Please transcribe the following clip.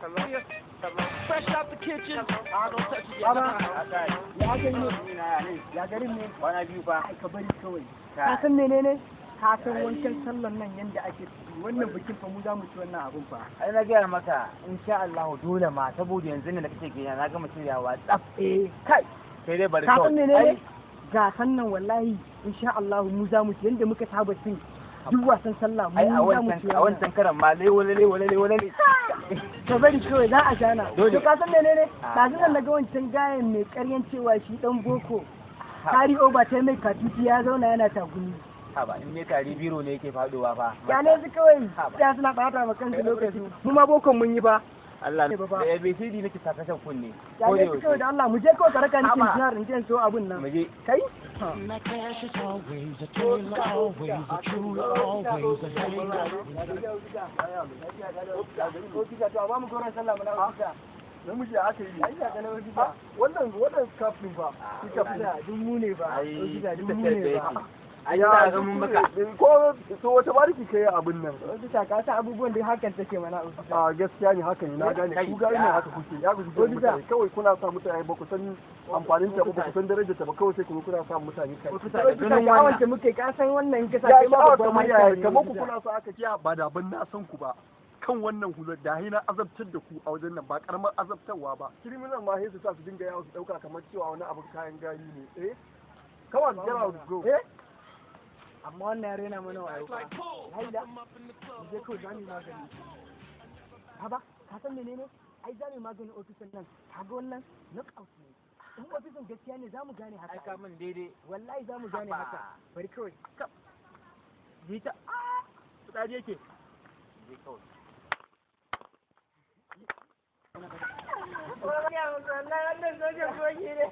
Fresh out the kitchen. Don't touch it yet. Ya garin ne Kwana biyu fa. ai ka bari kawai ka san menene ka san wancan sallan nan yanda ake wannan bikin fa mu za mu ci wannan abun fa Ai na gaya maka insha Allah dole ma saboda yanzu ne da kake gina na gama shiryawa tsaf. kai Sai dai bari ka kawai. san menene gasan nan wallahi insha Allah mu za mu ci yanda muka saba cin duk wasan sallah mu Ai a za mu ci wancan karan ma wale. ka bari kawai za a jana Dole. to ka san menene ɗazun nan naga wancan gayen mai ƙaryan cewa shi dan boko kari over ta mai katuti ya zauna yana tagumi Haba in ne tari biro ne yake faduwa fa. ya ne su kawai ya suna ɓata ma kansu lokaci mu ma bokon mun yi ba Allah da ABCD nake sakashin kunne. ya ne su kawai da Allah mu je kawai ka raka ni kin jihar in je so abun nan Mu je. kai My cash is always a killer, always a true, always a hater. namiji aka yi wannan kafin ba shi kafin duk mu ne ba duk mu ne ba Ai ya ga mun maka. ko to wata bariki kai abin nan bisa ka san abubuwan da hakan take mana a gaskiya ne haka ne na gane ku gari ne haka kuke ya ku ji mutane kawai kuna sa mutane ba ku san amfanin ta ba ku san darajar ta ba kawai sai ku kuna sa mutane kai bisa ka wanda muke ka san wannan ka sa ya kai ma sha'awar babban kamar mai yaya kamar ku kuna sa aka kiya ba da ban na san ku ba kan wannan hular da na azabtar da ku a wajen nan ba karamar azabtarwa ba criminal ma sai su sa su dinga yawo su dauka kamar cewa wani abu kayan gari ne kawai get out go amma wannan yare na mana wayo ba haida je ko zani magani haba ka san menene ai zani magani ofisin nan kaga wannan knockout ne in ofisin gaskiya ne zamu gane haka Ai ka min daidai. wallahi zamu gane haka bari kawai Jita. fitsari yake Je kawai. wannan sojan koki ne